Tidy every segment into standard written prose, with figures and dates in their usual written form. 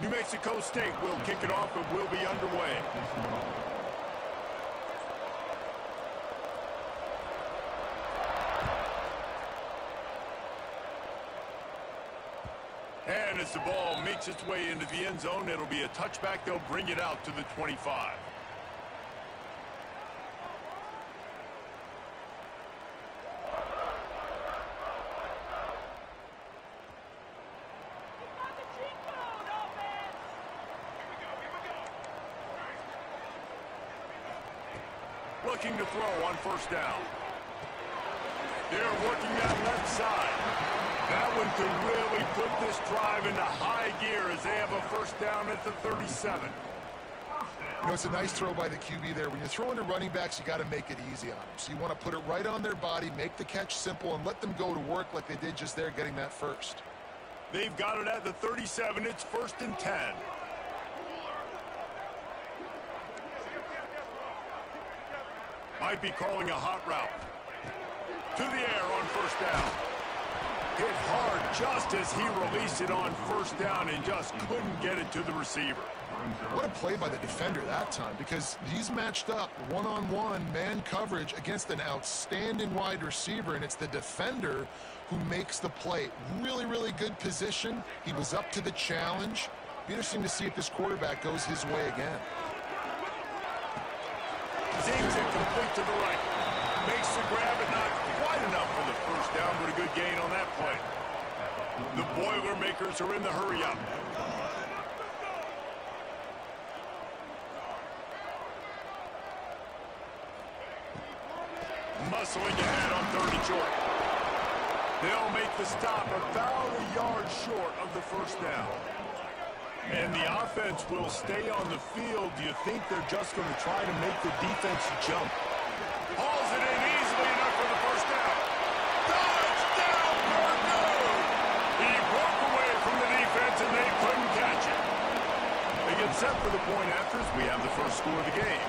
New Mexico State will kick it off and will be underway. And as the ball makes its way into the end zone, it'll be a touchback. They'll bring it out to the 25. Looking to throw on first down. They're working that left side. That one could really put this drive into high gear as they have a first down at the 37. You know, it's a nice throw by the QB there. When you're throwing to running backs, you got to make it easy on them. So you want to put it right on their body, make the catch simple, and let them go to work like they did just there, getting that first. They've got it at the 37. It's 1st and 10. Might be calling a hot route. To the air on first down. Hit hard just as he released it on first down and just couldn't get it to the receiver. What a play by the defender that time, because he's matched up one-on-one man coverage against an outstanding wide receiver, and it's the defender who makes the play. Really, really good position. He was up to the challenge. Be interesting to see if this quarterback goes his way again. Seems it complete to the right. Makes the grab, but not quite enough for the first down, but a good gain on that play. The Boilermakers are in the hurry-up. Muscling ahead on 3rd and short. They'll make the stop about a yard short of the first down. And the offense will stay on the field. Do you think they're just going to try to make the defense jump? Hauls it in easily enough for the first down. Touchdown, Purdue! He broke away from the defense and they couldn't catch it. They get set for the point after as we have the first score of the game.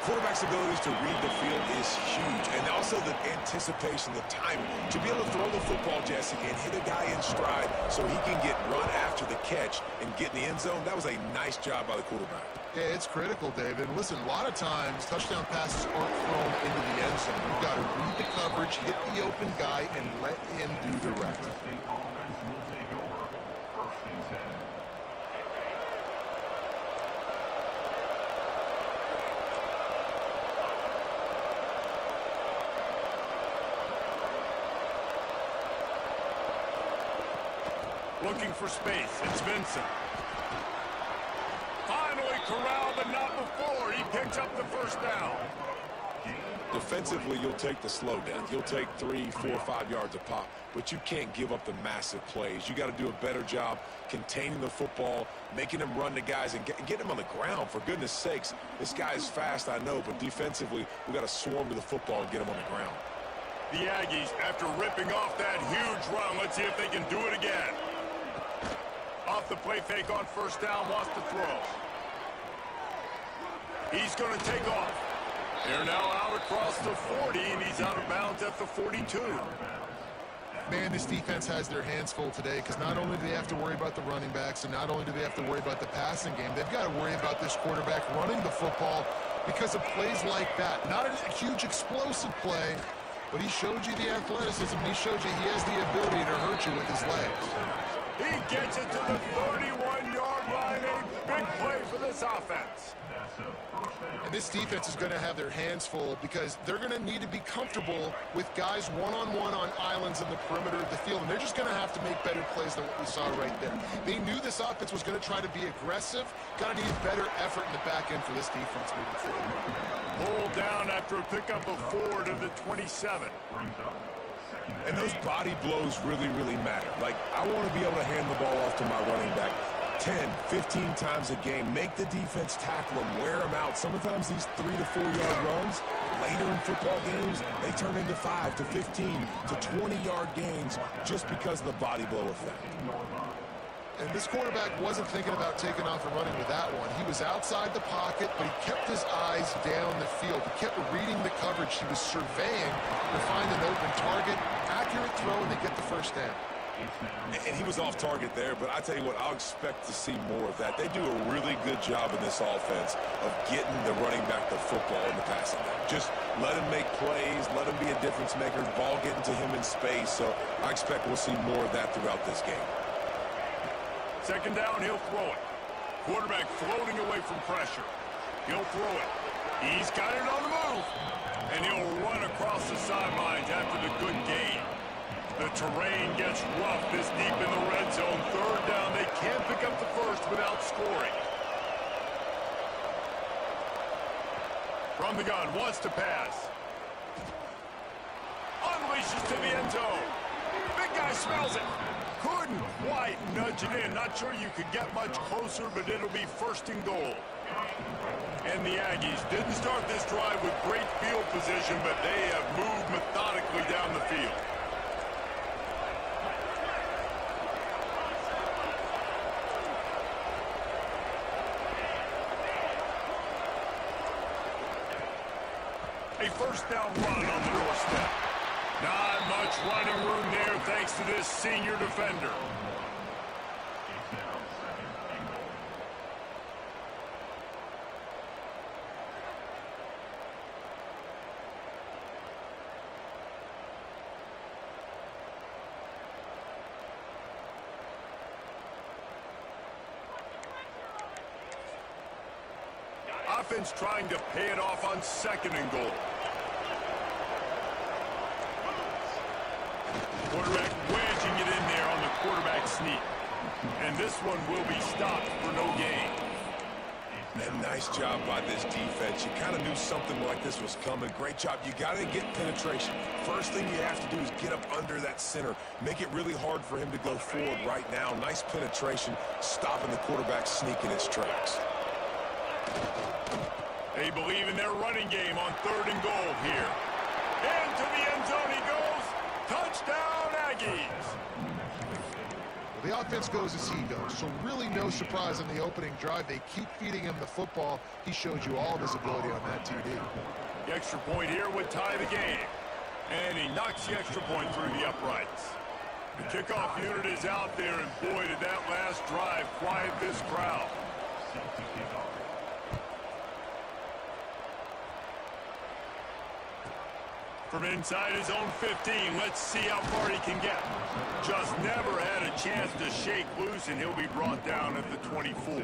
Quarterback's abilities to read the field is huge, and also the anticipation, the timing. To be able to throw the football, Jesse, and hit a guy in stride so he can get run after the catch and get in the end zone, that was a nice job by the quarterback. Yeah, it's critical, David. Listen, a lot of times touchdown passes aren't thrown into the end zone. You've got to read the coverage, hit the open guy, and let him do the rest. Looking for space. It's Vincent. Finally corralled, but not before. He picks up the first down. Defensively, you'll take the slow down. You'll take 3, 4, 5 yards a pop, but you can't give up the massive plays. You got to do a better job containing the football, making them run to guys, and get them on the ground. For goodness sakes, this guy is fast, I know, but defensively, we got to swarm to the football and get him on the ground. The Aggies, after ripping off that huge run, let's see if they can do it again. Off the play fake on first down, wants to throw. He's going to take off. They're now out across the 40, and he's out of bounds at the 42. Man, this defense has their hands full today, because not only do they have to worry about the running backs, and not only do they have to worry about the passing game, they've got to worry about this quarterback running the football because of plays like that. Not a huge explosive play, but he showed you the athleticism. He showed you he has the ability to hurt you with his legs. He gets it to the 31-yard line. A big play for this offense. And this defense is going to have their hands full because they're going to need to be comfortable with guys one-on-one on islands in the perimeter of the field. And they're just going to have to make better plays than what we saw right there. They knew this offense was going to try to be aggressive. Got to need better effort in the back end for this defense moving forward. Pulled down after a pickup of 4 to the 27. And those body blows really, really matter. Like, I want to be able to hand the ball off to my running back 10, 15 times a game. Make the defense tackle them, wear them out. Sometimes these 3 to 4 yard runs, later in football games, they turn into 5 to 15 to 20 yard gains just because of the body blow effect. And this quarterback wasn't thinking about taking off and running with that one. He was outside the pocket, but he kept his eyes down the field. He kept reading the coverage. He was surveying to find an open target, accurate throw, and they get the first down. And he was off target there, but I tell you what, I'll expect to see more of that. They do a really good job in this offense of getting the running back the football in the passing game. Just let him make plays, let him be a difference maker, ball getting to him in space. So I expect we'll see more of that throughout this game. Second down, he'll throw it. Quarterback floating away from pressure. He'll throw it. He's got it on the move. And he'll run across the sidelines after the good gain. The terrain gets rough this deep in the red zone. Third down, they can't pick up the first without scoring. From the gun, wants to pass. Unleashes to the end zone. Big guy smells it. Couldn't quite nudge it in. Not sure you could get much closer, but it'll be first and goal. And the Aggies didn't start this drive with great field position, but they have moved methodically down the field. A first down run on the doorstep. Not much running room there thanks to this senior defender. Offense trying to pay it off on second and goal. Quarterback wedging it in there on the quarterback sneak. And this one will be stopped for no gain. And nice job by this defense. You kind of knew something like this was coming. Great job. You got to get penetration. First thing you have to do is get up under that center. Make it really hard for him to go forward right now. Nice penetration, stopping the quarterback sneak in its tracks. They believe in their running game on third and goal here. Into the end zone he goes. Touchdown, Aggies. Well, the offense goes as he goes, so really no surprise in the opening drive. They keep feeding him the football. He showed you all of his ability on that TD. The extra point here would tie the game. And he knocks the extra point through the uprights. The kickoff unit is out there, and boy, did that last drive quiet this crowd. From inside his own 15, let's see how far he can get. Just never had a chance to shake loose, and he'll be brought down at the 24.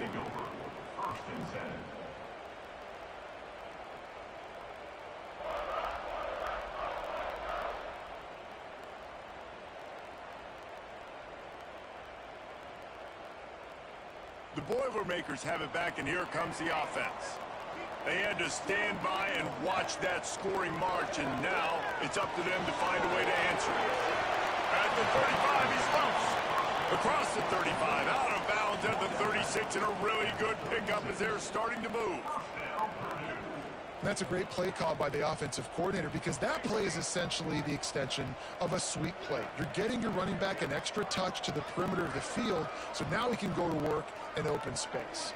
The Boilermakers have it back, and here comes the offense. They had to stand by and watch that scoring march, and now it's up to them to find a way to answer it. At the 35, he's loose. Across the 35, out of bounds at the 36, and a really good pickup as they're starting to move. That's a great play call by the offensive coordinator, because that play is essentially the extension of a sweep play. You're getting your running back an extra touch to the perimeter of the field, so now he can go to work in open space.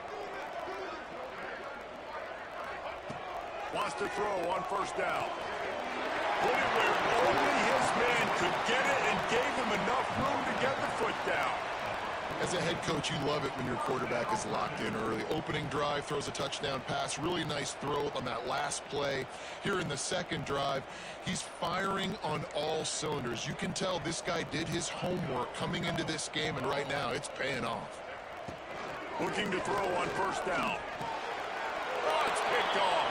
Wants to throw on first down. Put it where only his man could get it and gave him enough room to get the foot down. As a head coach, you love it when your quarterback is locked in early. Opening drive, throws a touchdown pass. Really nice throw on that last play. Here in the second drive, he's firing on all cylinders. You can tell this guy did his homework coming into this game, and right now it's paying off. Looking to throw on first down. Oh, it's picked off.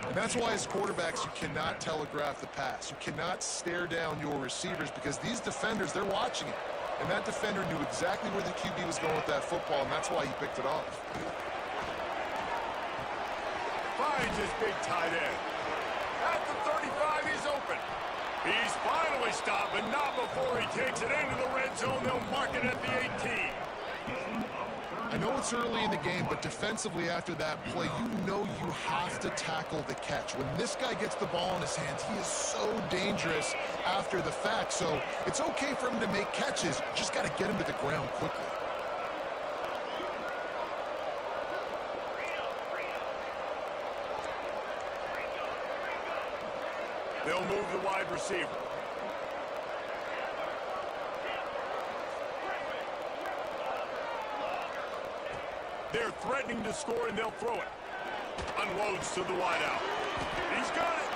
And that's why as quarterbacks, you cannot telegraph the pass. You cannot stare down your receivers, because these defenders, they're watching it. And that defender knew exactly where the QB was going with that football, and that's why he picked it off. Finds his big tight end. At the 35, he's open. He's finally stopped, but not before he takes it into the red zone. They'll mark it at the 18. I know it's early in the game, but defensively after that play, you know you have to tackle the catch. When this guy gets the ball in his hands, he is so dangerous after the fact. So it's okay for him to make catches. You just got to get him to the ground quickly. They'll they'll move the wide receiver. They're threatening to score, and they'll throw it. Unloads to the wideout. He's got it.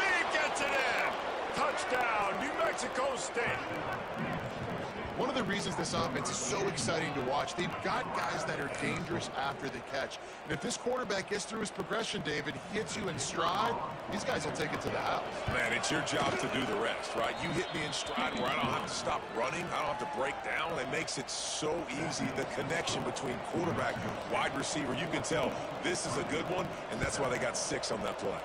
He gets it in. Touchdown, New Mexico State. One of the reasons this offense is so exciting to watch, they've got guys that are dangerous after the catch. And if this quarterback gets through his progression, David, he hits you in stride, these guys will take it to the house. Man, it's your job to do the rest, right? You hit me in stride where I don't have to stop running. I don't have to break down. It makes it so easy, the connection between quarterback and wide receiver. You can tell this is a good one, and that's why they got 6 on that play.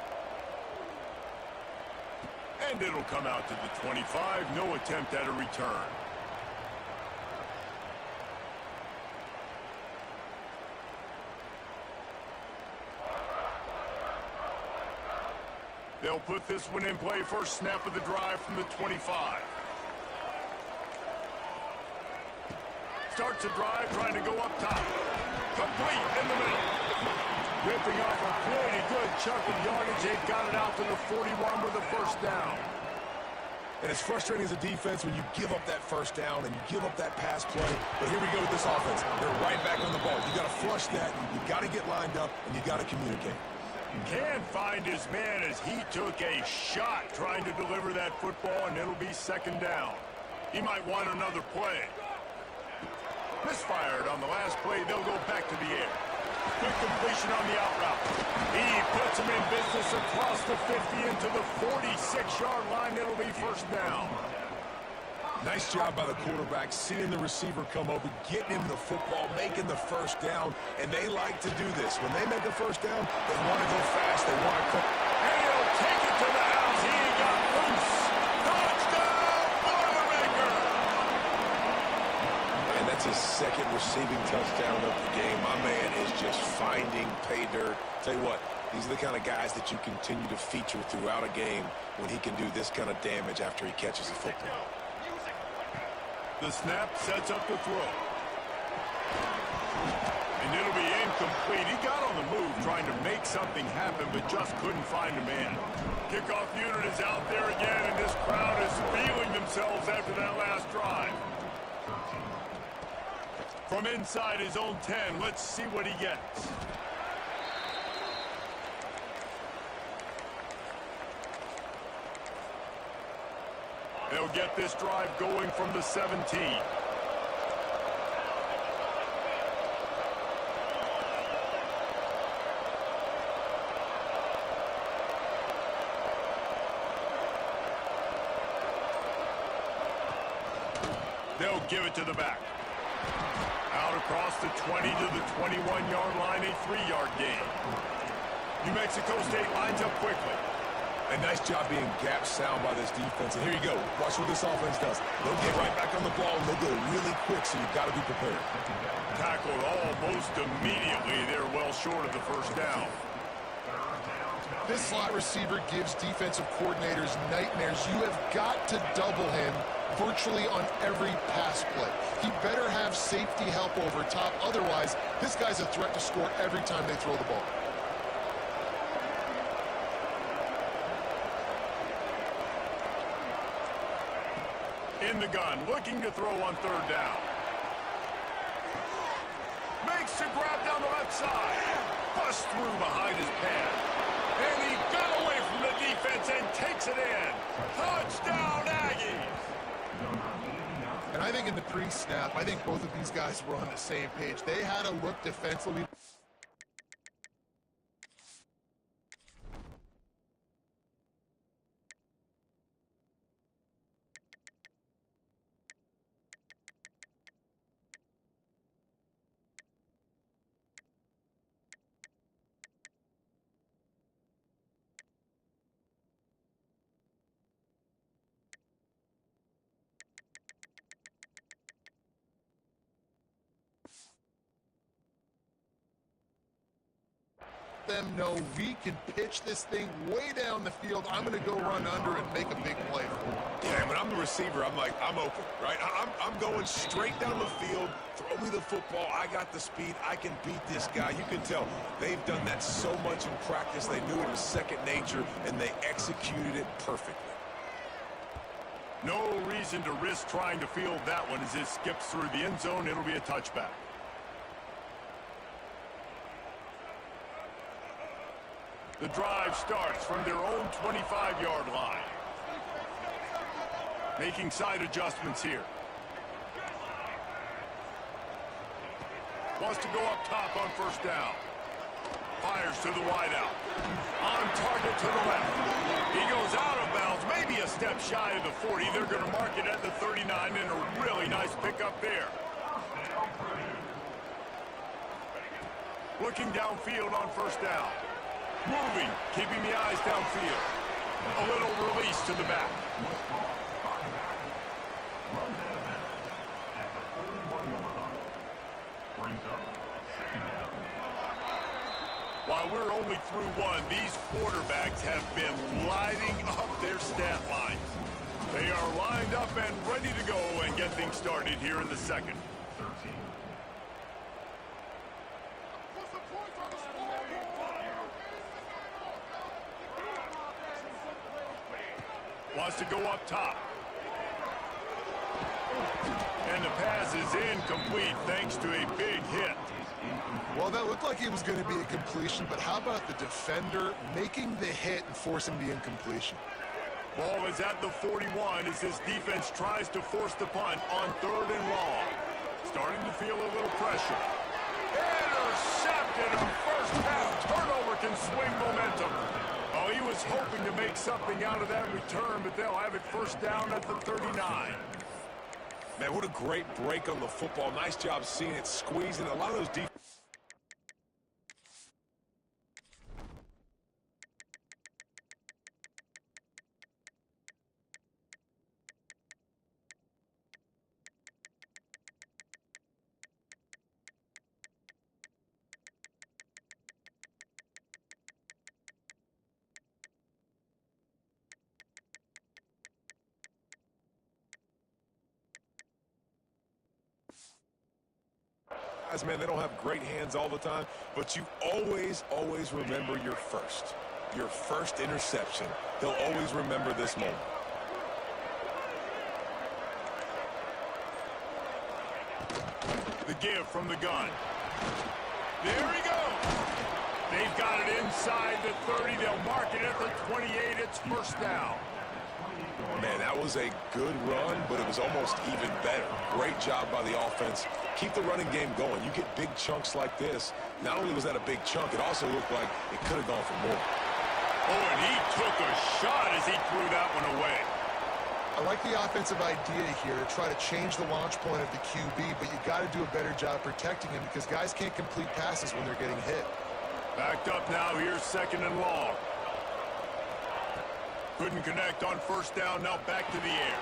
And it'll come out to the 25. No attempt at a return. They'll put this one in play. First snap of the drive from the 25. Starts a drive trying to go up top. Complete in the middle. Ripping off a pretty good chunk of yardage. They've got it out to the 41 with a first down. And it's frustrating as a defense when you give up that first down and you give up that pass play. But here we go with this offense. They're right back on the ball. You got to flush that. You got to get lined up, and you got to communicate. Can't find his man as he took a shot trying to deliver that football, and it'll be second down. He might want another play. Misfired on the last play. They'll go back to the air. Quick completion on the out route. He puts him in business across the 50 into the 46-yard line. It'll be first down. Nice job by the quarterback, seeing the receiver come over, getting him the football, making the first down, and they like to do this. When they make a first down, they want to go fast, they want to cut. And he'll take it to the house. He got loose. Touchdown, Boilermakers! And that's his second receiving touchdown of the game. My man is just finding pay dirt. Tell you what, these are the kind of guys that you continue to feature throughout a game when he can do this kind of damage after he catches the football. The snap sets up the throw. And it'll be incomplete. He got on the move trying to make something happen, but just couldn't find a man. Kickoff unit is out there again, and this crowd is feeling themselves after that last drive. From inside his own 10, let's see what he gets. They'll get this drive going from the 17. They'll give it to the back. Out across the 20 to the 21-yard line, a 3-yard gain. New Mexico State lines up quickly. A nice job being gap sound by this defense. And here you go. Watch what this offense does. They'll get right back on the ball, and they'll go really quick, so you've got to be prepared. Tackled almost immediately. They're well short of the first down. This slot receiver gives defensive coordinators nightmares. You have got to double him virtually on every pass play. He better have safety help over top. Otherwise, this guy's a threat to score every time they throw the ball. In the gun, looking to throw on third down. Makes the grab down the left side. Busts through behind his pad. And he got away from the defense and takes it in. Touchdown, Aggies! And I think in the pre-snap, I think both of these guys were on the same page. They had to look defensively. them know we can pitch this thing way down the field. I'm going to go run under and make a big play for them. Yeah, when I'm the receiver, I'm like, I'm open, right? I'm going straight down the field. Throw me the football. I got the speed. I can beat this guy. You can tell they've done that so much in practice. They knew it was second nature, and they executed it perfectly. No reason to risk trying to field that one as it skips through the end zone. It'll be a touchback. The drive starts from their own 25-yard line. Making side adjustments here. Wants to go up top on first down. Fires to the wideout. On target to the left. He goes out of bounds, maybe a step shy of the 40. They're going to mark it at the 39, and a really nice pickup there. Looking downfield on first down. Moving, keeping the eyes downfield. A little release to the back. While we're only through one, these quarterbacks have been lighting up their stat lines. They are lined up and ready to go and get things started here in the second. Wants to go up top. And the pass is incomplete thanks to a big hit. Well, that looked like it was going to be a completion, but how about the defender making the hit and forcing the incompletion? Ball is at the 41 as this defense tries to force the punt on 3rd and long. Starting to feel a little pressure. Intercepted on first half. Turnover can swing momentum. Oh, he was hoping to make something out of that return, but they'll have it first down at the 39. Man, what a great break on the football. Nice job seeing it squeezing. A lot of those defense. Guys, man, they don't have great hands all the time, but you always remember your first interception. They'll always remember this moment. The give from the gun. There he goes. They've got it inside the 30. They'll mark it at the 28. It's first down. Man, that was a good run, but it was almost even better. Great job by the offense. Keep the running game going. You get big chunks like this. Not only was that a big chunk, it also looked like it could have gone for more. Oh, and he took a shot as he threw that one away. I like the offensive idea here to try to change the launch point of the QB, but you got to do a better job protecting him because guys can't complete passes when they're getting hit. Backed up now. Here's 2nd and long. Couldn't connect on first down. Now back to the air.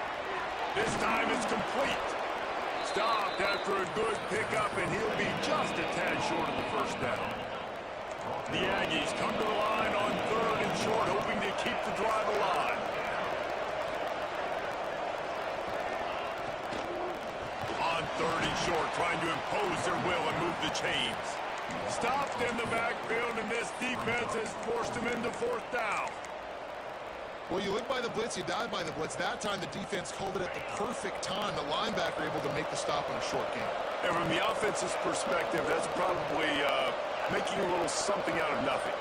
This time it's complete. Stopped after a good pickup, and he'll be just a tad short of the first down. The Aggies come to the line on 3rd and short, hoping to keep the drive alive. On 3rd and short, trying to impose their will and move the chains. Stopped in the backfield, and this defense has forced him into 4th down. Well, you live by the blitz, you die by the blitz. That time the defense called it at the perfect time. The linebacker able to make the stop on a short game. And from the offense's perspective, that's probably making a little something out of nothing.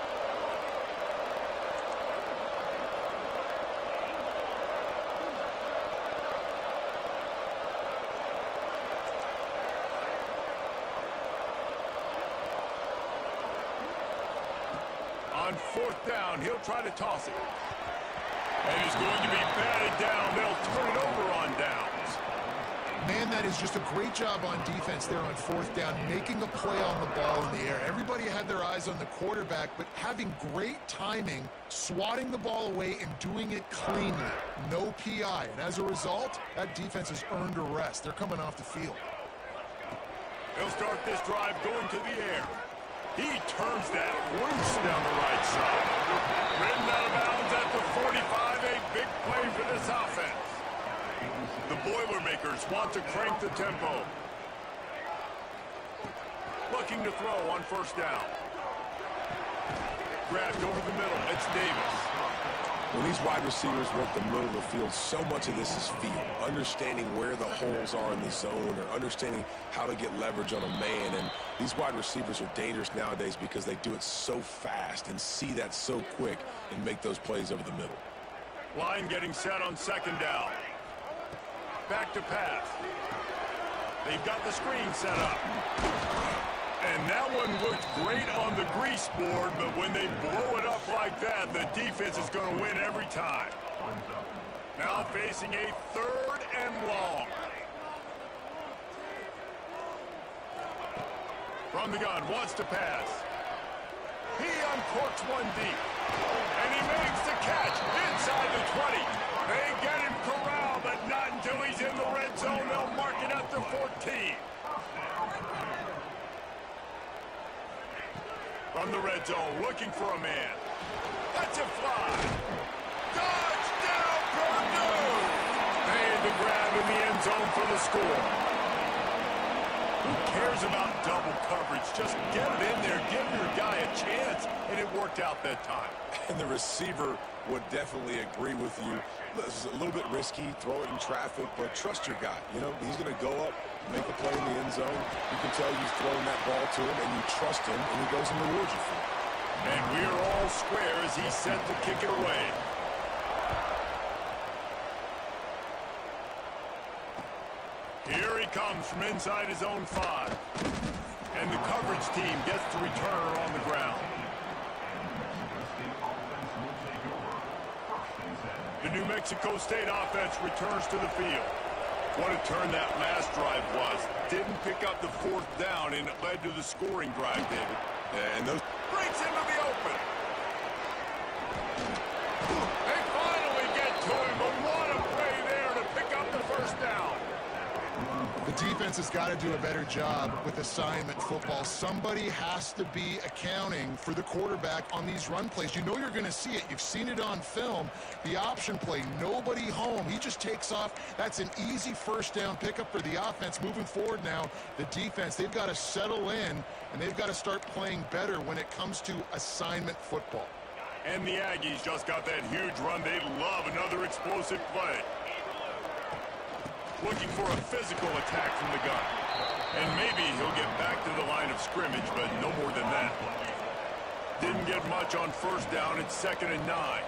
On 4th down, he'll try to toss it. And he's going to be batted down. They'll turn it over on downs. Man, that is just a great job on defense there on 4th down, making a play on the ball in the air. Everybody had their eyes on the quarterback, but having great timing, swatting the ball away and doing it cleanly. No PI. And as a result, that defense has earned a rest. They're coming off the field. They'll start this drive going to the air. He turns that loose down the right side. Ridden out of bounds at the 45, a big play for this offense. The Boilermakers want to crank the tempo. Looking to throw on first down. Grabbed over the middle. It's Davis. When these wide receivers work the middle of the field, so much of this is feel. Understanding where the holes are in the zone or understanding how to get leverage on a man. And these wide receivers are dangerous nowadays because they do it so fast and see that so quick and make those plays over the middle. Line getting set on second down. Back to pass. They've got the screen set up. And that one looked great on the grease board, but when they blow it up like that, the defense is going to win every time. Now facing a 3rd and long. From the gun, wants to pass. He uncorks one deep. And he makes the catch inside the 20. They get him corralled, but not until he's in the red zone. They'll mark it at the 14. From the red zone, looking for a man. That's a fly. Touchdown, Purdue! Made the grab in the end zone for the score. Who cares about double coverage? Just get it in there, give your guy a chance, and it worked out that time. And the receiver would definitely agree with you. This is a little bit risky, throw it in traffic, but trust your guy. You know, he's going to go up, make a play in the end zone. You can tell you've thrown that ball to him, and you trust him, and he goes and rewards you for it. And we're all square as he's set to kick it away. Here he comes from inside his own 5. And the coverage team gets the returner on the ground. The New Mexico State offense returns to the field. What a turn that last drive was. Didn't pick up the 4th down, and it led to the scoring drive, David. And those Breaks into the open. They finally get to him, but what a play there to pick up the 1st down. The defense has got to do a better job with assignment football. Somebody has to be accounting for the quarterback on these run plays. You know you're going to see it. You've seen it on film. The option play, nobody home. He just takes off. That's an easy 1st down pickup for the offense. Moving forward now, the defense, they've got to settle in, and they've got to start playing better when it comes to assignment football. And the Aggies just got that huge run. They love another explosive play. Looking for a physical attack from the gun. And maybe he'll get back to the line of scrimmage, but no more than that. Didn't get much on 1st down. It's 2nd and 9.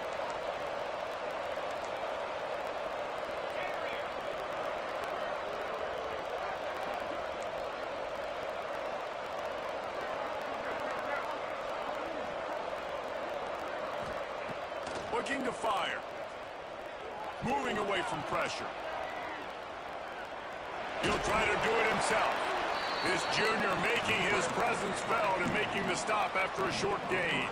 Looking to fire. Moving away from pressure. He'll try to do it himself. This junior making his presence felt and making the stop after a short gain.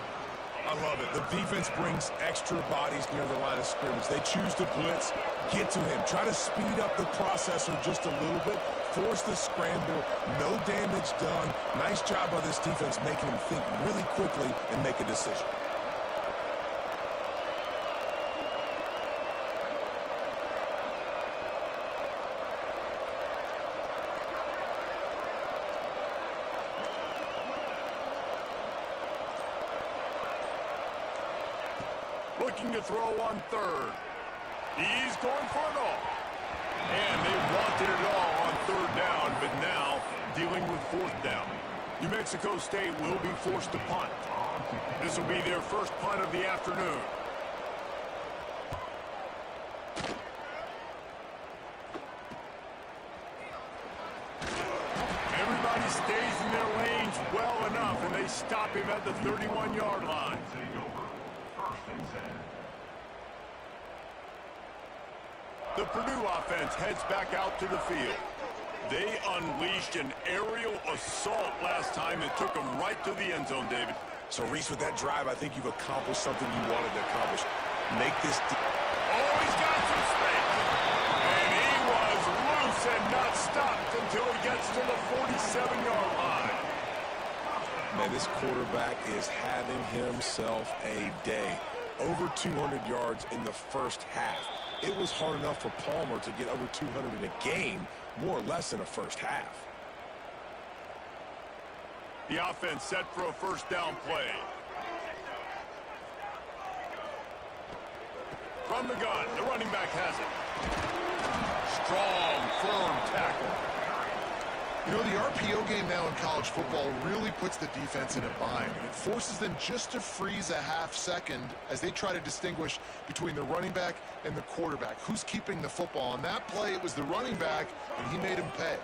I love it. The defense brings extra bodies near the line of scrimmage. They choose to blitz, get to him, try to speed up the processor just a little bit, force the scramble, no damage done. Nice job by this defense making him think really quickly and make a decision. Looking to throw on 3rd. He's going for it all. And they wanted it all on 3rd down, but now dealing with 4th down. New Mexico State will be forced to punt. This will be their first punt of the afternoon. Everybody stays in their lanes well enough, and they stop him at the 31-yard line. The Purdue offense heads back out to the field. They unleashed an aerial assault last time that took them right to the end zone, David. So, Reese, with that drive, I think you've accomplished something you wanted to accomplish. Make this... Oh, he's got some space. And he was loose and not stopped until he gets to the 47-yard line. Man, this quarterback is having himself a day. Over 200 yards in the first half. It was hard enough for Palmer to get over 200 in a game, more or less in a first half. The offense set for a first down play. From the gun, the running back has it. Strong, firm tackle. You know, the RPO game now in college football really puts the defense in a bind. It forces them just to freeze a half second as they try to distinguish between the running back and the quarterback. Who's keeping the football? On that play, it was the running back, and he made him pay.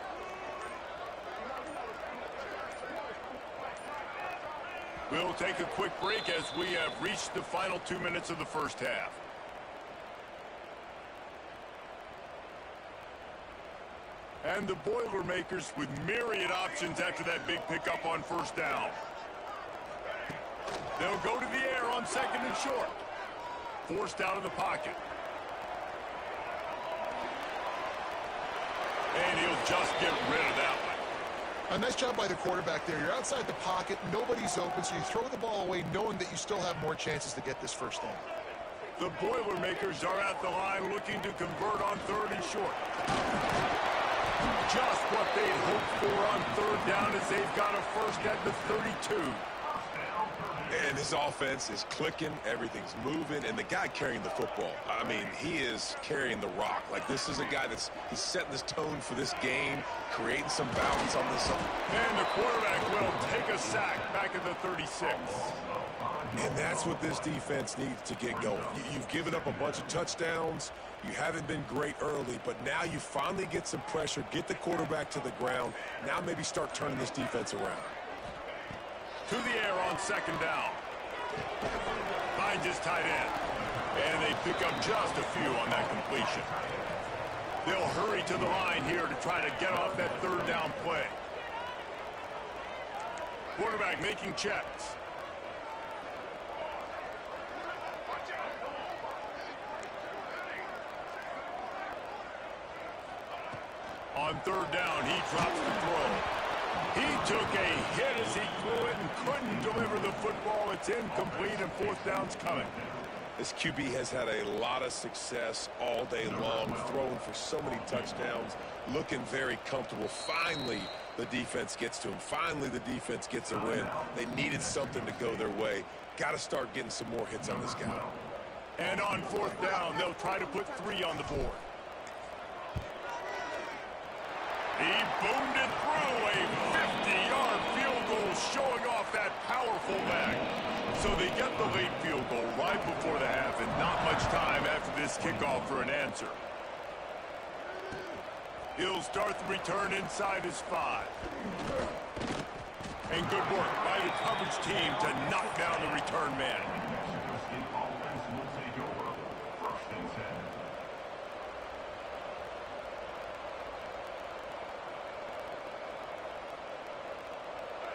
We'll take a quick break as we have reached the final 2 minutes of the first half. And the Boilermakers with myriad options after that big pickup on first down. They'll go to the air on second and short. Forced out of the pocket. And he'll just get rid of that one. A nice job by the quarterback there. You're outside the pocket, nobody's open, so you throw the ball away knowing that you still have more chances to get this first down. The Boilermakers are at the line looking to convert on third and short. Just what they'd hoped for on third down as they've got a first at the 32. And his offense is clicking, everything's moving, and the guy carrying the football, I mean, he is carrying the rock. Like, this is a guy he's setting this tone for this game, creating some balance on this. And the quarterback will take a sack back at the 36. And that's what this defense needs to get going. You've given up a bunch of touchdowns. You haven't been great early, but now you finally get some pressure, get the quarterback to the ground. Now maybe start turning this defense around. To the air on second down. Finds his tight end. And they pick up just a few on that completion. They'll hurry to the line here to try to get off that third down play. Quarterback making checks. On third down, he drops the throw. He took a hit as he threw it and couldn't deliver the football. It's incomplete and fourth down's coming. This QB has had a lot of success all day long, throwing for so many touchdowns, looking very comfortable. Finally, the defense gets to him. Finally, the defense gets a win. They needed something to go their way. Got to start getting some more hits on this guy. And on fourth down, they'll try to put 3 on the board. He boomed it through a 50-yard field goal, showing off that powerful back. So they get the late field goal right before the half, and not much time after this kickoff for an answer. He'll start the return inside his 5. And good work by the coverage team to knock down the return man.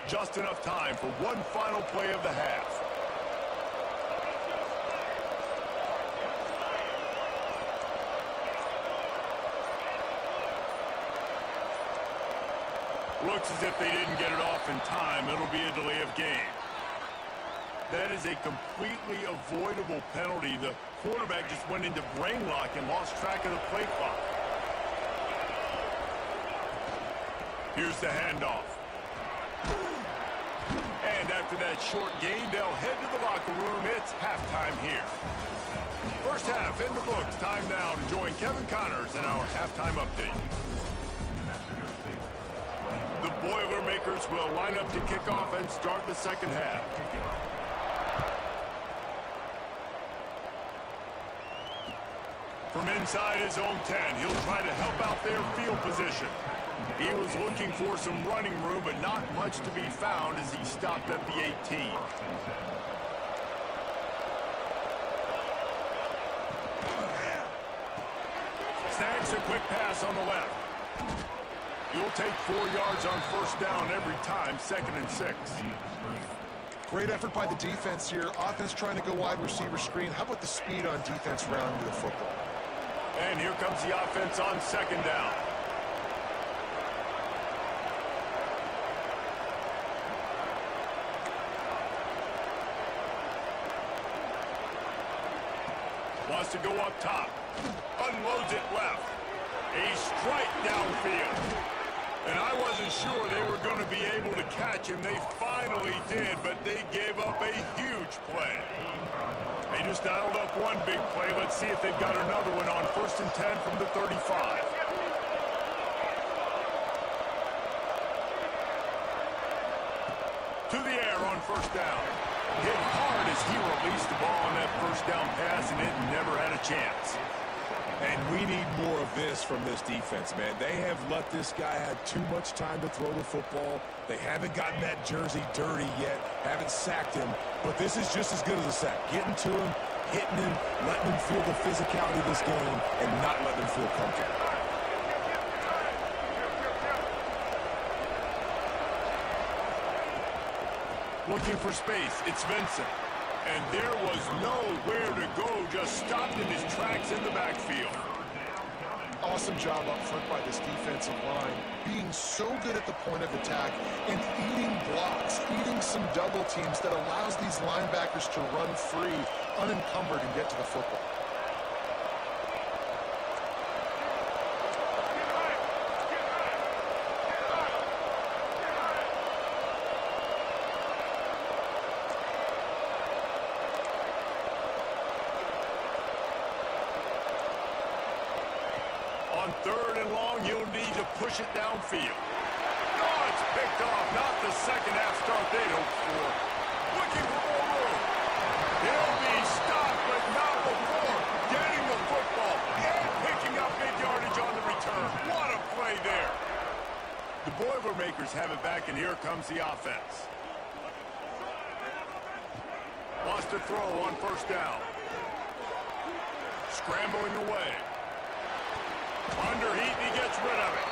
Just enough time for one final play of the half. Looks as if they didn't get it off in time. It'll be a delay of game. That is a completely avoidable penalty. The quarterback just went into brain lock and lost track of the play clock. Here's the handoff. And after that short gain, they'll head to the locker room. It's halftime here. First half in the books. Time now to join Kevin Connors in our halftime update. The Boilermakers will line up to kick off and start the second half. From inside his own 10, he'll try to help out their field position. He was looking for some running room, but not much to be found as he stopped at the 18. Snags a quick pass on the left. You'll take 4 yards on first down every time, 2nd and 6. Great effort by the defense here. Offense trying to go wide receiver screen. How about the speed on defense rounding the football? And here comes the offense on 2nd down. to go up top. Unloads it left. A strike downfield. And I wasn't sure they were going to be able to catch him. They finally did, but they gave up a huge play. They just dialed up one big play. Let's see if they've got another one on 1st and 10 from the 35. To the air on 1st down. Hit hard as he released the ball on that 1st down pass, and it never had a chance. And we need more of this from this defense, man. They have let this guy have too much time to throw the football. They haven't gotten that jersey dirty yet, haven't sacked him. But this is just as good as a sack. Getting to him, hitting him, letting him feel the physicality of this game, and not letting him feel comfortable. Looking for space, it's Vincent. And there was nowhere to go, just stopped in his tracks in the backfield. Awesome job up front by this defensive line, being so good at the point of attack and eating blocks, eating some double teams that allows these linebackers to run free, unencumbered, and get to the football. On 3rd and long, you'll need to push it downfield. Oh, it's picked off. Not the second half start they'd hoped for. Looking for more room. He'll be stopped, but not before getting the football and picking up big yardage on the return. What a play there. The Boilermakers have it back, and here comes the offense. Wants to throw on 1st down. Scrambling away. Under heat, and he gets rid of it.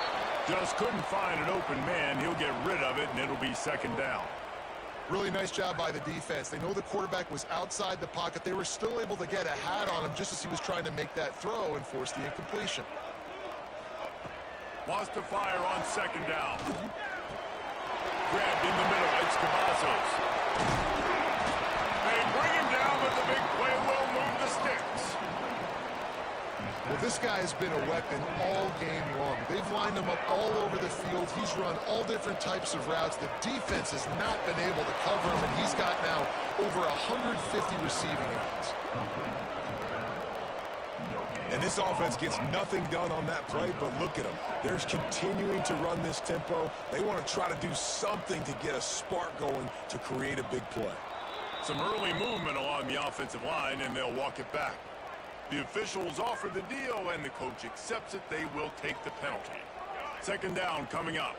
Just couldn't find an open man. He'll get rid of it, and it'll be 2nd down. Really nice job by the defense. They know the quarterback was outside the pocket. They were still able to get a hat on him just as he was trying to make that throw and force the incompletion. Wants to fire on 2nd down. Grabbed in the middle. It's Cavazos. They bring him down, but the big play will move the sticks. Well, this guy has been a weapon all game long. They've lined him up all over the field. He's run all different types of routes. The defense has not been able to cover him, and he's got now over 150 receiving yards. And this offense gets nothing done on that play, but look at them. They're continuing to run this tempo. They want to try to do something to get a spark going to create a big play. Some early movement along the offensive line, and they'll walk it back. The officials offer the deal, and the coach accepts it. They will take the penalty. 2nd down coming up.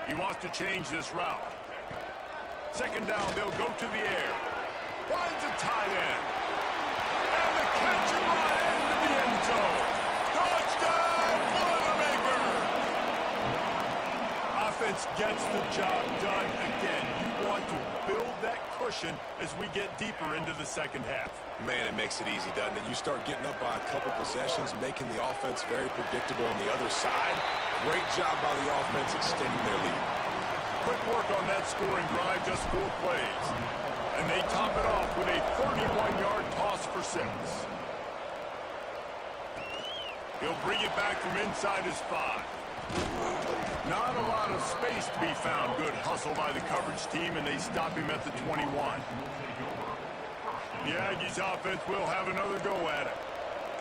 He wants to change this route. 2nd down, they'll go to the air. Finds a tight end. And the catch in right into the end zone. Touchdown, Boilermakers! Offense gets the job done again. You want to build that cushion as we get deeper into the 2nd half. Man, it makes it easy, doesn't it? You start getting up by a couple possessions, making the offense very predictable on the other side. Great job by the offense extending their lead. Quick work on that scoring drive, just 4 plays. And they top it off with a 31-yard toss for 6. He'll bring it back from inside his 5. Not a lot of space to be found. Good hustle by the coverage team, and they stop him at the 21. The Aggies offense will have another go at it.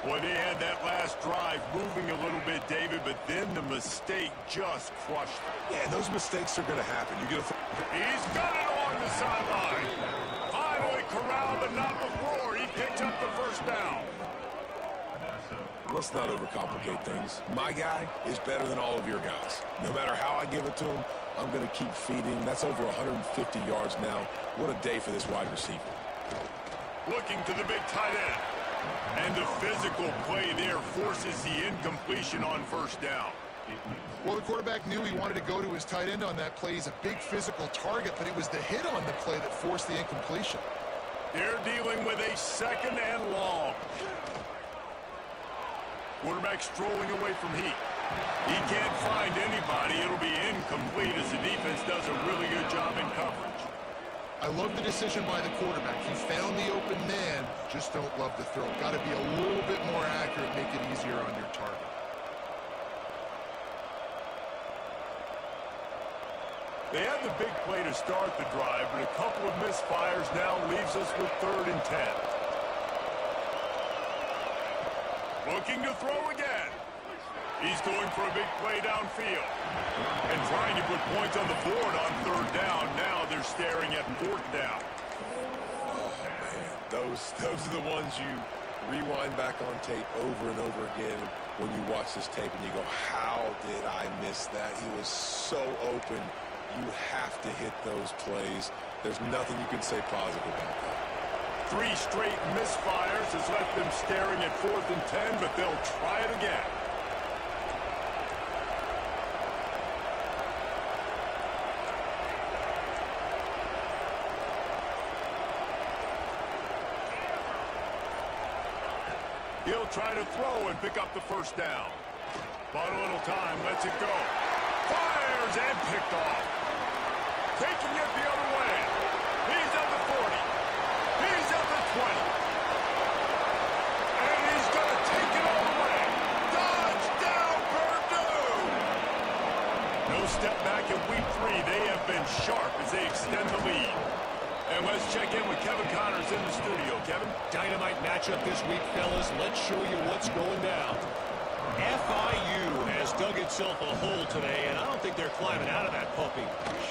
Boy, they had that last drive moving a little bit, David, but then the mistake just crushed them. Yeah, those mistakes are going to happen. He's got it along the sideline. Finally corralled, but not before. He picked up the 1st down. Let's not overcomplicate things. My guy is better than all of your guys. No matter how I give it to him, I'm going to keep feeding. That's over 150 yards now. What a day for this wide receiver. Looking to the big tight end. And the physical play there forces the incompletion on 1st down. Well, the quarterback knew he wanted to go to his tight end on that play. He's a big physical target, but it was the hit on the play that forced the incompletion. They're dealing with a 2nd and long. Quarterback strolling away from heat. He can't find anybody. It'll be incomplete as the defense does a really good job in coverage. I love the decision by the quarterback. He found the open man, just don't love the throw. Got to be a little bit more accurate, make it easier on your target. They had the big play to start the drive, but a couple of misfires now leaves us with 3rd and 10. Looking to throw again. He's going for a big play downfield. And trying to put points on the board on 3rd down. Now they're staring at 4th down. Oh, man. Those are the ones you rewind back on tape over and over again when you watch this tape and you go, how did I miss that? He was so open. You have to hit those plays. There's nothing you can say positive about that. 3 straight misfires has left them staring at 4th and 10, but they'll try it again. He'll try to throw and pick up the 1st down. But a little time, lets it go. Fires and picked off. Taking it the other way. He's at the 40. He's at the 20. And he's going to take it all the way. Touchdown, Purdue! No step back in week 3. They have been sharp as they extend the lead. And let's check in with Kevin Connors in the studio. Kevin? Dynamite matchup this week, fellas. Let's show you what's going down. FIU has dug itself a hole today, and I don't think they're climbing out of that puppy.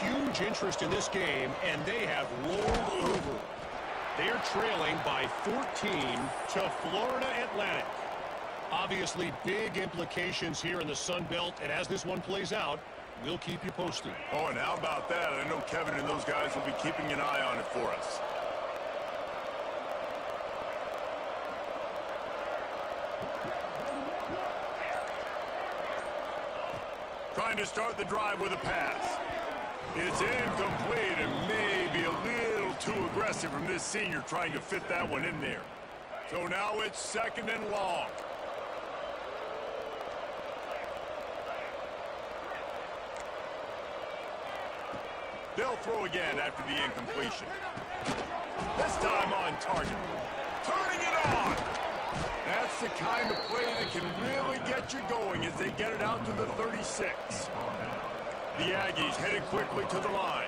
Huge interest in this game, and they have rolled over. They're trailing by 14 to Florida Atlantic. Obviously, big implications here in the Sun Belt, and as this one plays out, we'll keep you posted. Oh, and how about that? I know Kevin and those guys will be keeping an eye on it for us. Trying to start the drive with a pass. It's incomplete and maybe a little too aggressive from this senior trying to fit that one in there. So now it's 2nd and long. They'll throw again after the incompletion. This time on target. Turning it on. That's the kind of play that can really get you going as they get it out to the 36. The Aggies headed quickly to the line.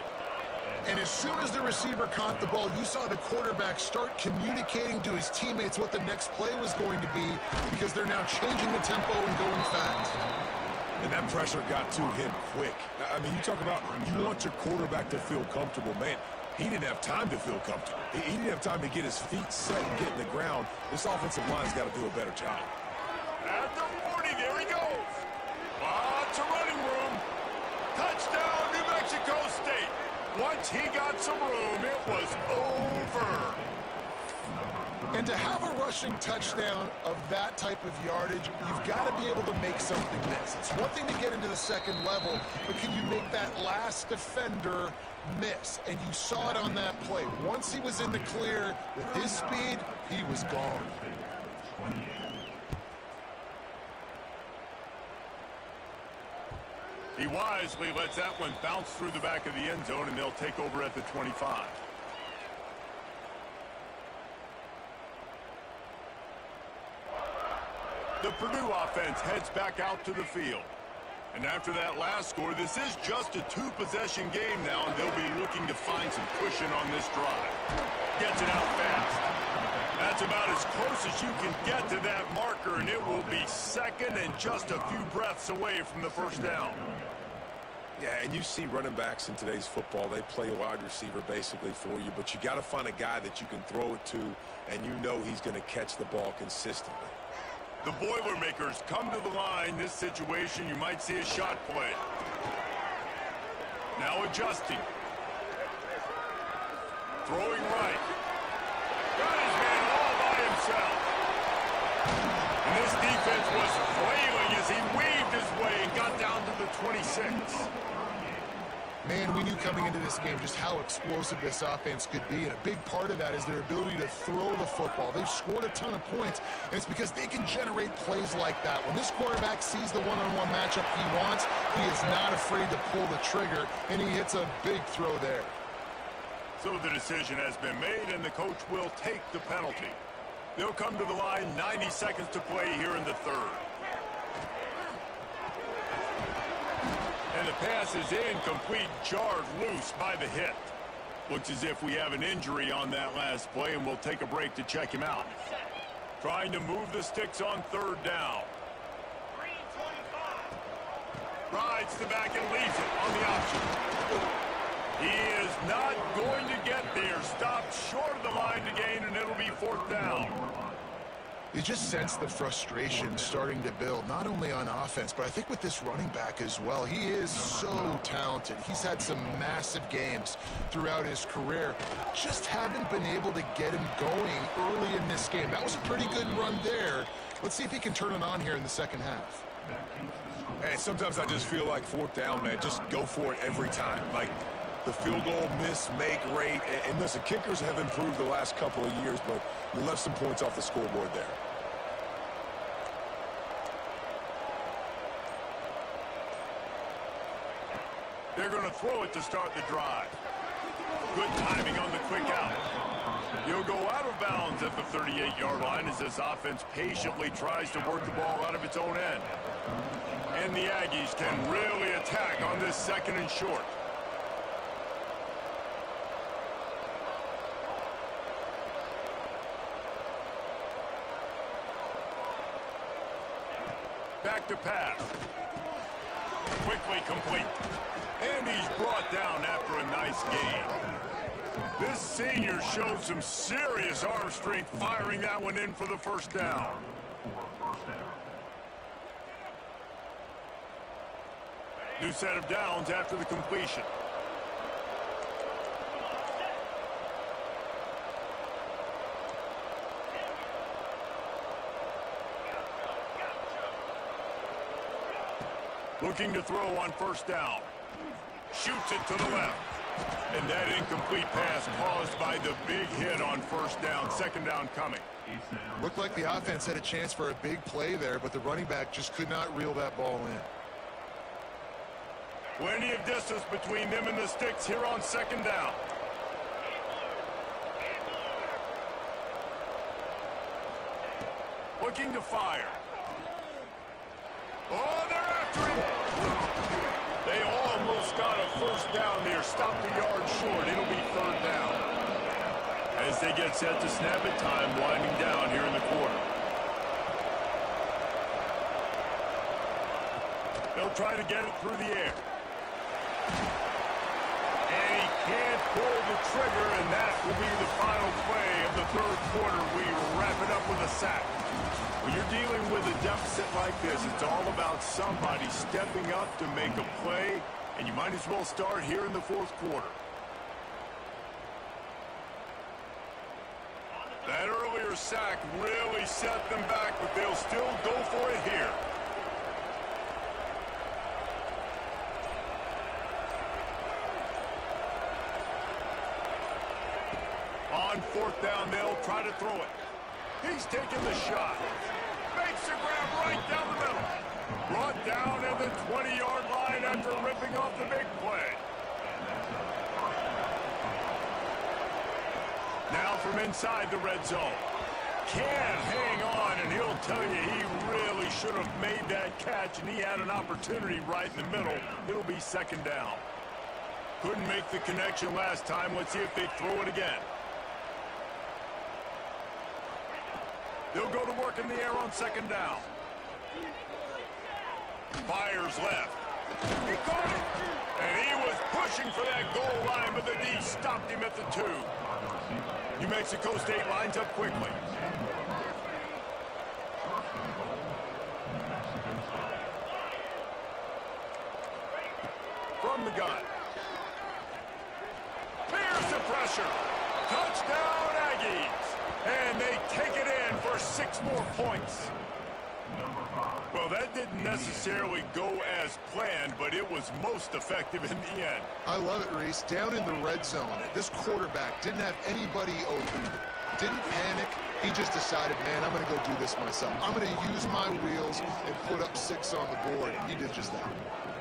And as soon as the receiver caught the ball, you saw the quarterback start communicating to his teammates what the next play was going to be because they're now changing the tempo and going fast. And that pressure got to him quick. I mean, you talk about you want your quarterback to feel comfortable. Man, he didn't have time to feel comfortable. He didn't have time to get his feet set and get in the ground. This offensive line's got to do a better job. At the 40, there he goes. Lots of running room. Touchdown, New Mexico State. Once he got some room, it was over. And to have a rushing touchdown of that type of yardage, you've got to be able to make something miss. It's one thing to get into the 2nd level, but can you make that last defender miss? And you saw it on that play. Once he was in the clear with his speed, he was gone. He wisely lets that one bounce through the back of the end zone, and they'll take over at the 25. The Purdue offense heads back out to the field. And after that last score, this is just a 2-possession game now, and they'll be looking to find some cushion on this drive. Gets it out fast. That's about as close as you can get to that marker, and it will be 2nd and just a few breaths away from the 1st down. Yeah, and you see running backs in today's football, they play a wide receiver basically for you, but you got to find a guy that you can throw it to, and you know he's going to catch the ball consistently. The Boilermakers come to the line. This situation, you might see a shot play. Now adjusting. Throwing right. Got his man all by himself. And this defense was flailing as he weaved his way and got down to the 26. Man, we knew coming into this game just how explosive this offense could be, and a big part of that is their ability to throw the football. They've scored a ton of points, and it's because they can generate plays like that. When this quarterback sees the one-on-one matchup he wants, he is not afraid to pull the trigger, and he hits a big throw there. So the decision has been made, and the coach will take the penalty. They'll come to the line, 90 seconds to play here in the third. And the pass is incomplete, jarred loose by the hit. Looks as if we have an injury on that last play, and we'll take a break to check him out. Trying to move the sticks on third down. Rides the back and leaves it on the option. He is not going to get there. Stopped short of the line to gain, and it'll be fourth down. You just sense the frustration starting to build, not only on offense, but I think with this running back as well. He is so talented. He's had some massive games throughout his career. Just haven't been able to get him going early in this game. That was a pretty good run there. Let's see if he can turn it on here in the second half. Hey, sometimes I just feel like fourth down, man. Just go for it every time. Like the field goal miss-make rate. And listen, kickers have improved the last couple of years, but you left some points off the scoreboard there. They're going to throw it to start the drive. Good timing on the quick out. He'll go out of bounds at the 38-yard line as this offense patiently tries to work the ball out of its own end. And the Aggies can really attack on this second and short. Back to pass. Quickly complete. And he's brought down after a nice gain. This senior showed some serious arm strength firing that one in for the first down. New set of downs after the completion. Looking to throw on first down. Shoots it to the left. And that incomplete pass caused by the big hit on first down. Second down coming. Looked like the offense had a chance for a big play there, but the running back just could not reel that ball in. Plenty of distance between them and the sticks here on second down. Looking to fire. Oh, they're after him. They almost got a first down there. Stopped a yard short. It'll be third down. As they get set to snap it, time winding down here in the quarter. They'll try to get it through the air. And he can't pull the trigger, and that will be the final play of the third quarter. We wrap it up with a sack. When you're dealing with a deficit like this, it's all about somebody stepping up to make a play, and you might as well start here in the fourth quarter. That earlier sack really set them back, but they'll still go for it here. On fourth down, they'll try to throw it. He's taking the shot. Makes the grab right down the middle. Brought down at the 20-yard line after ripping off the big play. Now from inside the red zone. Can hang on, and he'll tell you he really should have made that catch, and he had an opportunity right in the middle. It'll be second down. Couldn't make the connection last time. Let's see if they throw it again. They'll go to work in the air on second down. Fires left. He caught it. And he was pushing for that goal line, but the D stopped him at the 2. New Mexico State lines up quickly. From the gun. Here's the pressure. Touchdown, Aggies. And they take it in for 6 more points. Well, that didn't necessarily go as planned, but it was most effective in the end. I love it, Reese. Down in the red zone, this quarterback didn't have anybody open. Didn't panic, He just decided, man, I'm going to go do this myself. I'm going to use my wheels and put up 6 on the board. He did just that.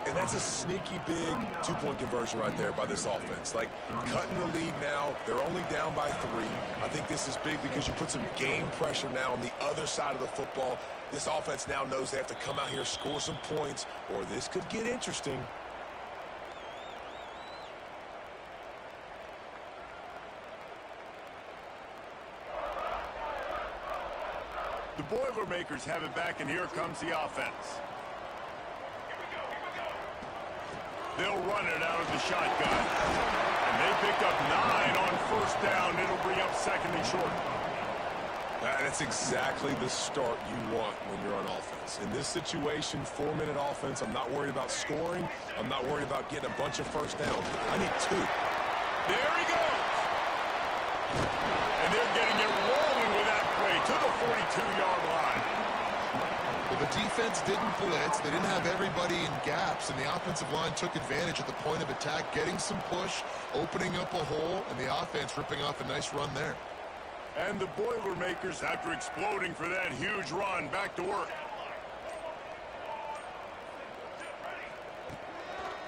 And that's a sneaky big two-point conversion right there by this offense. Like, cutting the lead now. They're only down by 3. I think this is big because you put some game pressure now on the other side of the football. This offense now knows they have to come out here, score some points, or this could get interesting. The Boilermakers have it back, and here comes the offense. They'll run it out of the shotgun. And they pick up 9 on first down. It'll bring up 2nd and short. That's exactly the start you want when you're on offense. In this situation, 4-minute offense, I'm not worried about scoring. I'm not worried about getting a bunch of first downs. I need 2. There he goes. And they're getting it rolling with that play to the 42-yard line. Well, the defense didn't blitz. They didn't have everybody in gaps, and the offensive line took advantage at the point of attack, getting some push, opening up a hole, and the offense ripping off a nice run there. And the Boilermakers, after exploding for that huge run, back to work.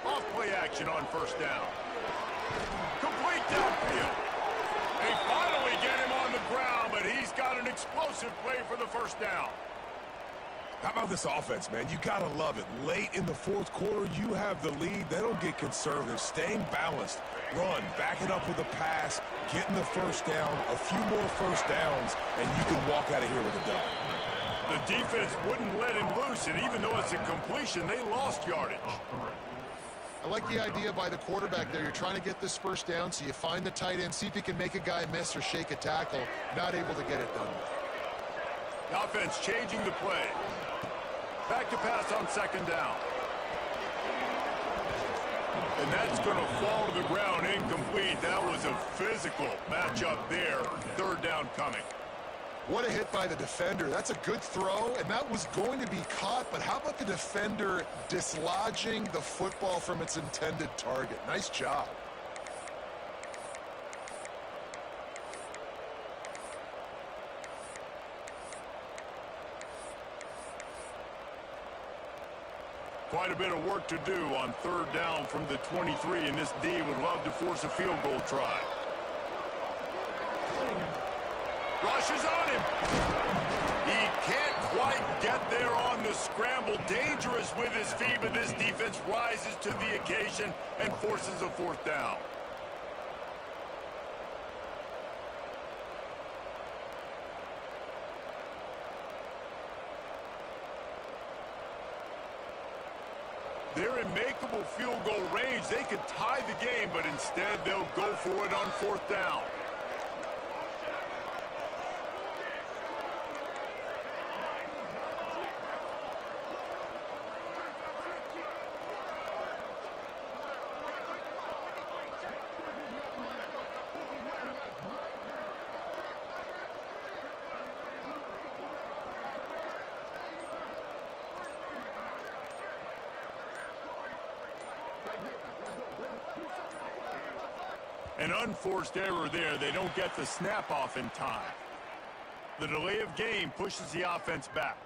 Off-play action on first down. Complete downfield. They finally get him on the ground, but he's got an explosive play for the first down. How about this offense, man? You got to love it. Late in the 4th quarter, you have the lead. They don't get conservative. Staying balanced. Run, back it up with a pass, getting the first down, a few more first downs, and you can walk out of here with a dub. The defense wouldn't let him loose, and even though it's a completion, they lost yardage. I like the idea by the quarterback there. You're trying to get this first down, so you find the tight end, see if you can make a guy miss or shake a tackle. Not able to get it done. The offense changing the play. Back to pass on 2nd down. And that's going to fall to the ground incomplete. That was a physical matchup there. 3rd down coming. What a hit by the defender. That's a good throw, and that was going to be caught, but how about the defender dislodging the football from its intended target? Nice job. Quite a bit of work to do on 3rd down from the 23, and this D would love to force a field goal try. Rushes on him. He can't quite get there on the scramble. Dangerous with his feet, but this defense rises to the occasion and forces a 4th down. They're in makeable field goal range. They could tie the game, but instead they'll go for it on 4th down. An unforced error there. They don't get the snap off in time. The delay of game pushes the offense back.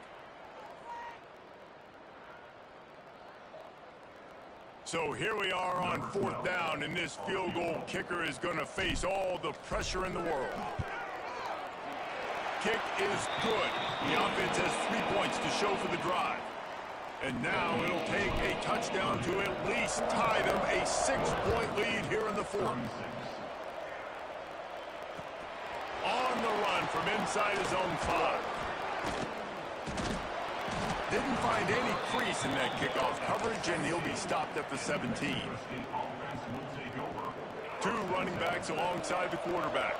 So here we are on 4th down, and this field goal kicker is going to face all the pressure in the world. Kick is good. The offense has 3 points to show for the drive. And now it'll take a touchdown to at least tie them a 6-point lead here in the 4th. On the run from inside his own 5. Didn't find any crease in that kickoff coverage, and he'll be stopped at the 17. 2 running backs alongside the quarterback.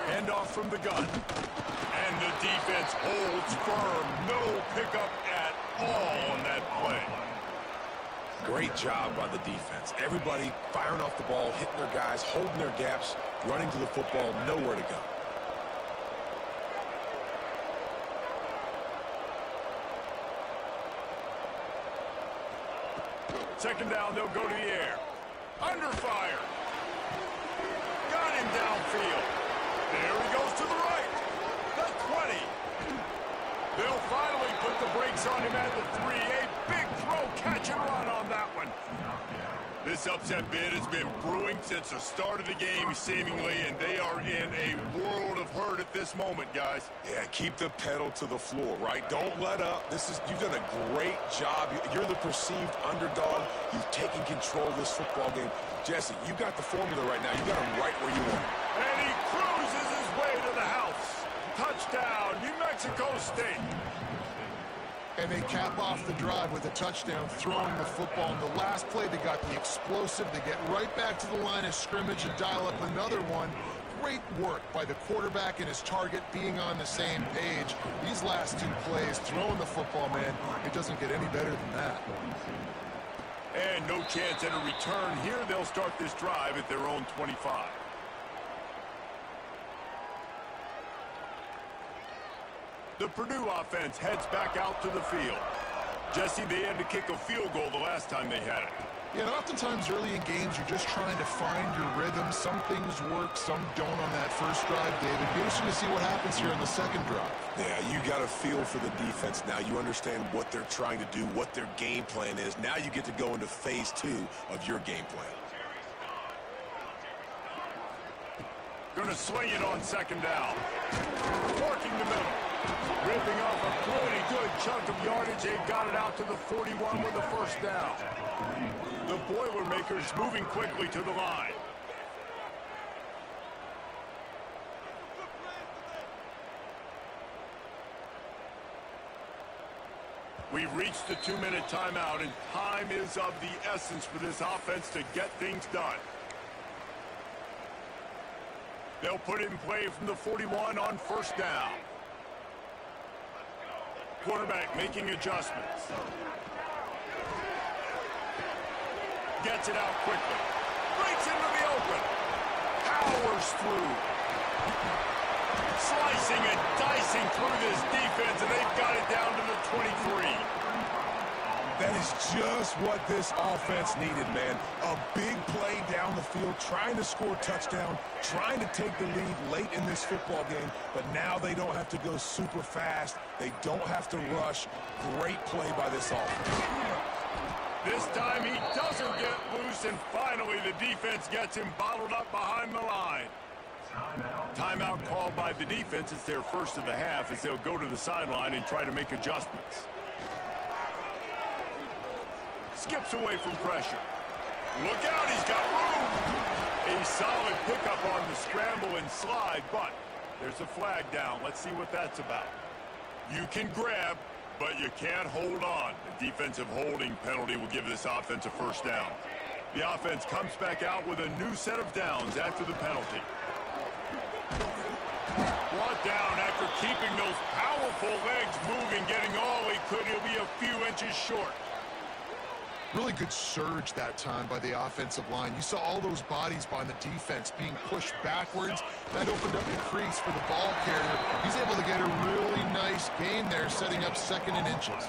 Handoff from the gun. And the defense holds firm. No pickup at all on that play. Great job by the defense. Everybody firing off the ball, hitting their guys, holding their gaps, running to the football, nowhere to go. Second down, they'll go to the air. Under fire. Got him downfield. There he goes to the right. The 20. They'll finally put the brakes on him at the 3. A big throw, catch and run on that one. This upset bid has been brewing since the start of the game, seemingly, and they are in a world of hurt at this moment, guys. Yeah, keep the pedal to the floor, right? Don't let up. You've done a great job. You're the perceived underdog. You've taken control of this football game. Jesse, you got the formula right now. You got him right where you want. And he cruises his way to the house. Touchdown, New Mexico State. And they cap off the drive with a touchdown, throwing the football. In the last play, they got the explosive. They get right back to the line of scrimmage and dial up another one. Great work by the quarterback and his target being on the same page. These last two plays, throwing the football, man, it doesn't get any better than that. And no chance at a return here. They'll start this drive at their own 25. The Purdue offense heads back out to the field. Jesse, they had to kick a field goal the last time they had it. Yeah, and oftentimes early in games, you're just trying to find your rhythm. Some things work, some don't on that first drive, David. Be interesting to see what happens here in the second drive. Yeah, you got a feel for the defense now. You understand what they're trying to do, what their game plan is. Now you get to go into phase 2 of your game plan. Going to sling it on second down. Working the middle. Ripping off a pretty good chunk of yardage. They got it out to the 41 with a first down. The Boilermakers moving quickly to the line. We've reached the 2-minute timeout, and time is of the essence for this offense to get things done. They'll put it in play from the 41 on first down. Quarterback making adjustments. Gets it out quickly. Breaks into the open. Powers through. Slicing and dicing through this defense, and they've got it down to the 23. That is just what this offense needed, man. A big play down the field, trying to score a touchdown, trying to take the lead late in this football game, but now they don't have to go super fast. They don't have to rush. Great play by this offense. This time he doesn't get loose, and finally the defense gets him bottled up behind the line. Timeout called by the defense. It's their first of the half as they'll go to the sideline and try to make adjustments. Skips away from pressure. Look out, he's got room. A solid pickup on the scramble and slide, but there's a flag down. Let's see what that's about. You can grab, but you can't hold on. The defensive holding penalty will give this offense a first down. The offense comes back out with a new set of downs after the penalty. Brought down after keeping those powerful legs moving, getting all he could. He'll be a few inches short. Really good surge that time by the offensive line. You saw all those bodies by the defense being pushed backwards. That opened up the crease for the ball carrier. He's able to get a really nice gain there, setting up second and inches.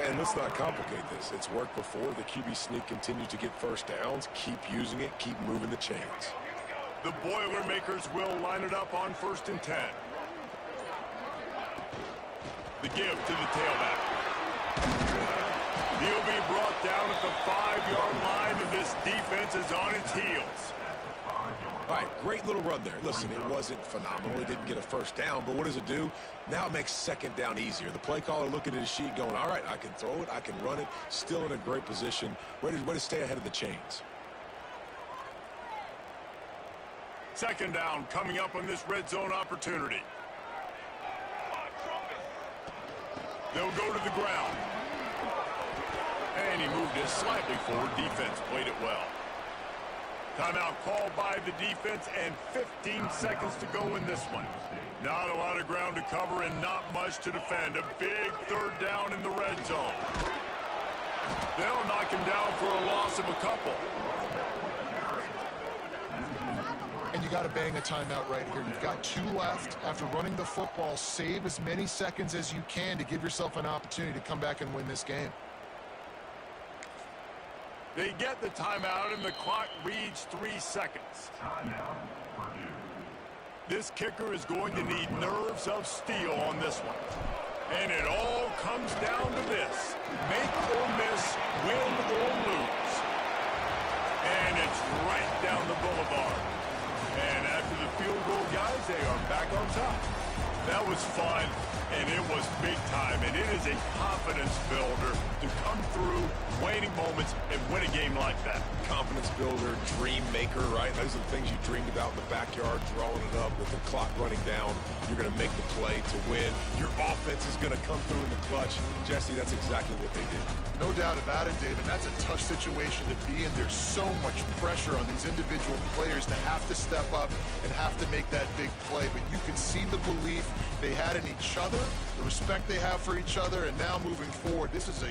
And let's not complicate this. It's worked before. The QB sneak continues to get first downs. Keep using it. Keep moving the chains. The Boilermakers will line it up on 1st and 10. The give to the tailback. He'll be brought down at the 5-yard line, and this defense is on its heels. All right, great little run there. Listen, it wasn't phenomenal. It didn't get a first down, but what does it do? Now it makes second down easier. The play caller looking at his sheet going, all right, I can throw it, I can run it, still in a great position. Way to stay ahead of the chains. Second down coming up on this red zone opportunity. They'll go to the ground. And he moved it slightly forward. Defense played it well. Timeout called by the defense, and 15 seconds to go in this one. Not a lot of ground to cover and not much to defend. A big third down in the red zone. They'll knock him down for a loss of a couple. And you got to bang a timeout right here. You've got 2 left. After running the football, save as many seconds as you can to give yourself an opportunity to come back and win this game. They get the timeout, and the clock reads 3 seconds. Timeout, Purdue. This kicker is going to need nerves of steel on this one. And it all comes down to this. Make or miss, win or lose. And it's right down the boulevard. And after the field goal, guys, they are back on top. That was fun, and it was big time, and it is a confidence builder to come through waning moments and win a game like that. Confidence builder, dream maker, right? Those are the things you dreamed about in the backyard, drawing it up with the clock running down. You're going to make the play to win. Your offense is going to come through in the clutch. Jesse, that's exactly what they did. No doubt about it, David. That's a tough situation to be in. There's so much pressure on these individual players to have to step up and have to make that big play. But you can see the belief they had in each other, the respect they have for each other, and now moving forward, this is a